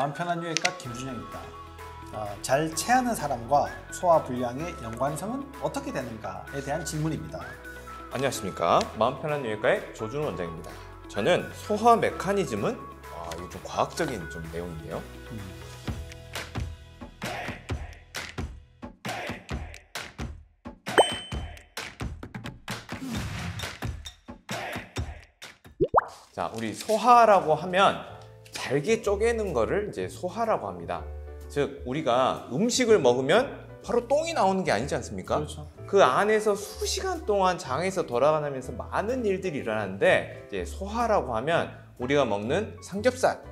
마음 편한 유해과 김준영입니다. 잘 체하는 사람과 소화불량의 연관성은 어떻게 되는가에 대한 질문입니다. 안녕하십니까. 마음 편한 유해과의 조준호 원장입니다. 저는 소화 메커니즘은 이거 좀 과학적인 좀 내용인데요. 자, 우리 소화라고 하면 잘게 쪼개는 거를 이제 소화라고 합니다. 즉, 우리가 음식을 먹으면 바로 똥이 나오는 게 아니지 않습니까? 그렇죠. 그 안에서 수시간 동안 장에서 돌아가면서 많은 일들이 일어나는데, 이제 소화라고 하면 우리가 먹는 삼겹살,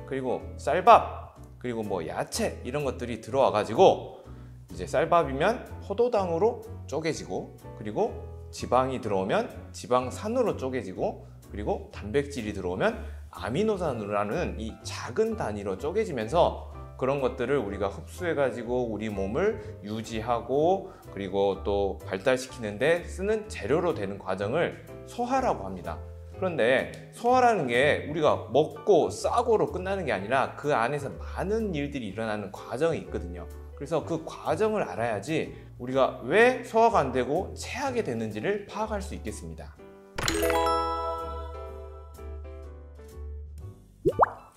그리고 쌀밥, 그리고 뭐 야채 이런 것들이 들어와 가지고 이제 쌀밥이면 포도당으로 쪼개지고, 그리고 지방이 들어오면 지방산으로 쪼개지고, 그리고 단백질이 들어오면 아미노산이라는 이 작은 단위로 쪼개지면서 그런 것들을 우리가 흡수해가지고 우리 몸을 유지하고 그리고 또 발달시키는데 쓰는 재료로 되는 과정을 소화라고 합니다. 그런데 소화라는 게 우리가 먹고 싸고로 끝나는 게 아니라 그 안에서 많은 일들이 일어나는 과정이 있거든요. 그래서 그 과정을 알아야지 우리가 왜 소화가 안 되고 체하게 되는지를 파악할 수 있겠습니다.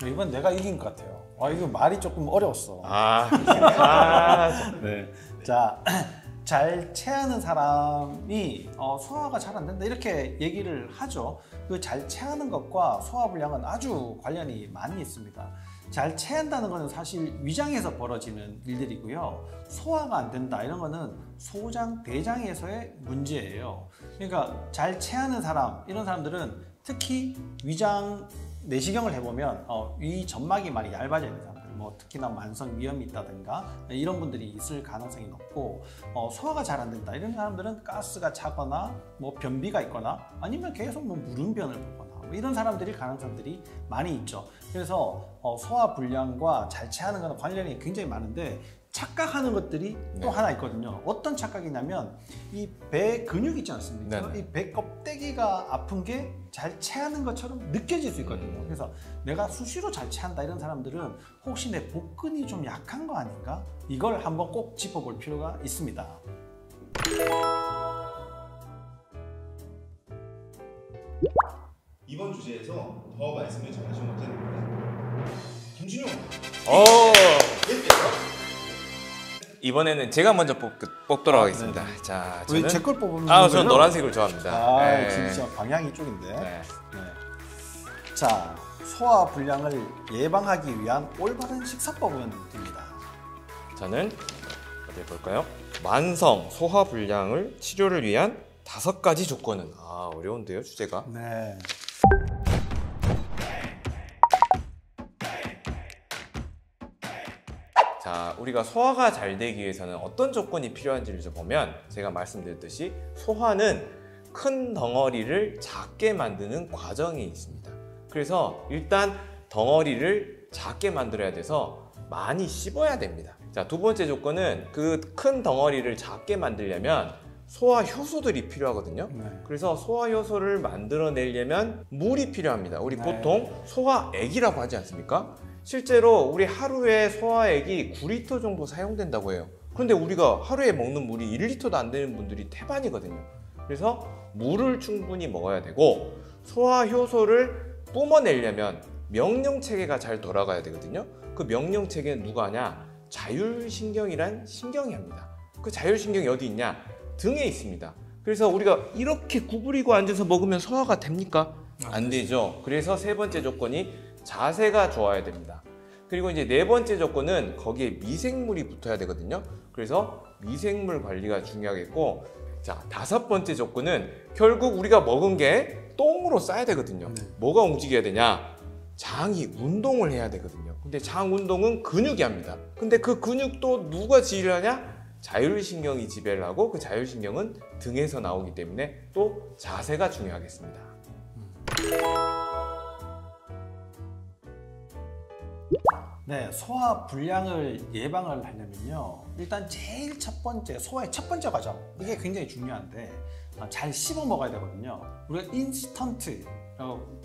이번 내가 이긴 것 같아요. 이거 말이 조금 어려웠어. 네. 자, 잘 체하는 사람이 소화가 잘 안 된다 이렇게 얘기를 하죠. 그 잘 체하는 것과 소화불량은 아주 관련이 많이 있습니다. 잘 체한다는 것은 사실 위장에서 벌어지는 일들이고요. 소화가 안 된다 이런 거는 소장, 대장에서의 문제예요. 그러니까 잘 체하는 사람, 이런 사람들은 특히 위장 내시경을 해보면 위 점막이 많이 얇아져 있는 사람들, 뭐 특히나 만성 위염이 있다든가 이런 분들이 있을 가능성이 높고, 소화가 잘 안 된다 이런 사람들은 가스가 차거나 뭐 변비가 있거나 아니면 계속 뭐 물운변을 보거나 뭐 이런 사람들이 가능성들이 많이 있죠. 그래서 소화 불량과 잘 체하는 거는 관련이 굉장히 많은데, 착각하는 것들이 또 하나 있거든요. 어떤 착각이냐면 이 배 근육 있지 않습니까? 이 배 껍데기가 아픈 게 잘 체하는 것처럼 느껴질 수 있거든요. 그래서 내가 수시로 잘 체한다 이런 사람들은 혹시 내 복근이 좀 약한 거 아닌가? 이걸 한번 꼭 짚어볼 필요가 있습니다. 이번 주제에서 더 말씀을 전하지 못한 김준용. 이번에는 제가 먼저 뽑도록 하겠습니다. 네. 자, 왜 저는 제 걸 뽑으면 저는 노란색을 좋아합니다. 네. 진짜 방향 이쪽인데. 네. 네. 자, 소화 불량을 예방하기 위한 올바른 식사법은 됩니다. 저는 어디 볼까요? 만성 소화 불량을 치료를 위한 5가지 조건은. 어려운데요, 주제가. 네. 자, 우리가 소화가 잘 되기 위해서는 어떤 조건이 필요한지를 좀 보면, 제가 말씀드렸듯이 소화는 큰 덩어리를 작게 만드는 과정이 있습니다. 그래서 일단 덩어리를 작게 만들어야 돼서 많이 씹어야 됩니다. 자, 두 번째 조건은 그 큰 덩어리를 작게 만들려면 소화 효소들이 필요하거든요. 네. 그래서 소화 효소를 만들어내려면 물이 필요합니다. 우리 네. 보통 소화액이라고 하지 않습니까? 실제로 우리 하루에 소화액이 9리터 정도 사용된다고 해요. 그런데 우리가 하루에 먹는 물이 1리터도 안 되는 분들이 태반이거든요. 그래서 물을 충분히 먹어야 되고, 소화 효소를 뿜어내려면 명령체계가 잘 돌아가야 되거든요. 그 명령체계는 누가 하냐? 자율신경이란 신경이 합니다. 그 자율신경이 어디 있냐? 등에 있습니다. 그래서 우리가 이렇게 구부리고 앉아서 먹으면 소화가 됩니까? 안 되죠. 그래서 세 번째 조건이 자세가 좋아야 됩니다. 그리고 이제 네 번째 조건은 거기에 미생물이 붙어야 되거든요. 그래서 미생물 관리가 중요하겠고, 자, 5번째 조건은 결국 우리가 먹은 게 똥으로 싸야 되거든요. 뭐가 움직여야 되냐? 장이 운동을 해야 되거든요. 근데 장 운동은 근육이 합니다. 근데 그 근육도 누가 지휘를 하냐? 자율신경이 지배를 하고, 그 자율신경은 등에서 나오기 때문에 또 자세가 중요하겠습니다. 네, 소화 불량을 예방을 하려면요, 일단 제일 첫 번째, 소화의 첫 번째 과정, 이게 굉장히 중요한데 잘 씹어 먹어야 되거든요. 우리가 인스턴트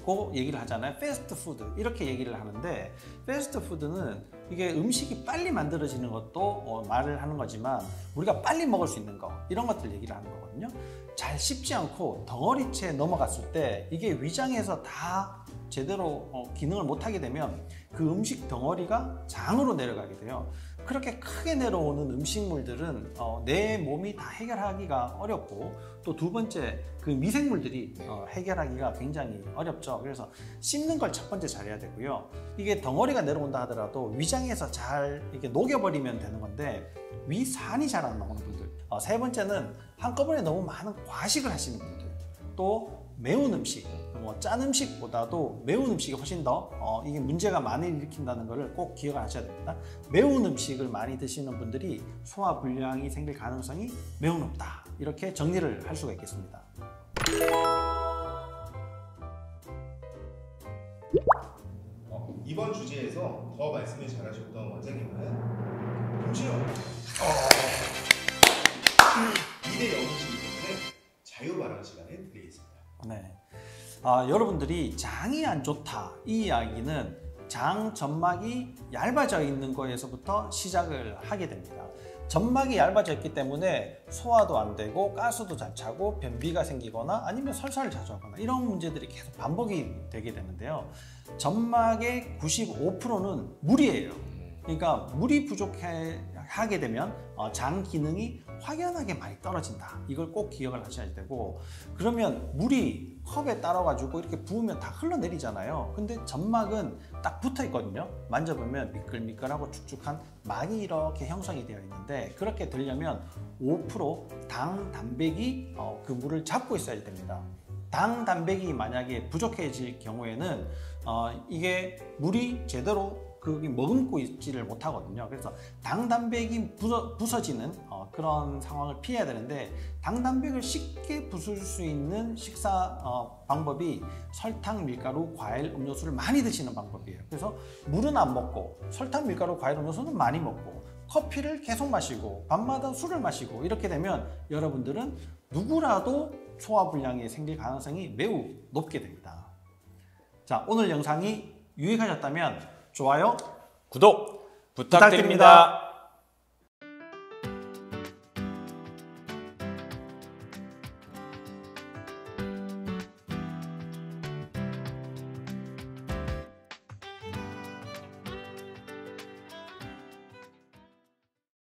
고 얘기를 하잖아요. 패스트푸드 이렇게 얘기를 하는데 패스트푸드는 이게 음식이 빨리 만들어지는 것도 말을 하는 거지만 우리가 빨리 먹을 수 있는 거 이런 것들 얘기를 하는 거거든요. 잘 씹지 않고 덩어리째 넘어갔을 때 이게 위장에서 다 제대로 기능을 못하게 되면 그 음식 덩어리가 장으로 내려가게 돼요. 그렇게 크게 내려오는 음식물들은 내 몸이 다 해결하기가 어렵고 또 두 번째 그 미생물들이 해결하기가 굉장히 어렵죠. 그래서 씹는 걸 첫 번째 잘해야 되고요. 이게 덩어리가 내려온다 하더라도 위장에서 잘 이렇게 녹여버리면 되는 건데 위산이 잘 안 나오는 분들, 세 번째는 한꺼번에 너무 많은 과식을 하시는 분들, 또 매운 음식, 짠 음식보다도 매운 음식이 훨씬 더 이게 문제가 많이 일으킨다는 것을 꼭 기억을 하셔야 됩니다. 매운 음식을 많이 드시는 분들이 소화 불량이 생길 가능성이 매우 높다. 이렇게 정리를 할 수가 있겠습니다. 이번 주제에서 더 말씀을 잘하셨던 원장님은 김준영 2대 0이시기 때문에 자유발언 시간을 드리겠습니다. 네. 여러분들이 장이 안 좋다 이 이야기는 장 점막이 얇아져 있는 거에서부터 시작을 하게 됩니다. 점막이 얇아져 있기 때문에 소화도 안 되고 가스도 잘 차고 변비가 생기거나 아니면 설사를 자주 하거나 이런 문제들이 계속 반복이 되게 되는데요. 점막의 95%는 물이에요. 그러니까 물이 부족하게 되면 장 기능이 확연하게 많이 떨어진다. 이걸 꼭 기억을 하셔야 되고, 그러면 물이 컵에 따라가지고 이렇게 부으면 다 흘러내리잖아요. 근데 점막은 딱 붙어 있거든요. 만져보면 미끌미끌하고 축축한 막이 이렇게 형성이 되어 있는데, 그렇게 되려면 5% 당, 단백이 그 물을 잡고 있어야 됩니다. 당, 단백이 만약에 부족해질 경우에는 이게 물이 제대로 그게 머금고 있지를 못하거든요. 그래서 당, 단백이 부서지는 그런 상황을 피해야 되는데, 당, 단백을 쉽게 부술 수 있는 식사 방법이 설탕, 밀가루, 과일, 음료수를 많이 드시는 방법이에요. 그래서 물은 안 먹고 설탕, 밀가루, 과일, 음료수는 많이 먹고 커피를 계속 마시고 밤마다 술을 마시고 이렇게 되면 여러분들은 누구라도 소화불량이 생길 가능성이 매우 높게 됩니다. 자, 오늘 영상이 유익하셨다면 좋아요, 구독 부탁드립니다.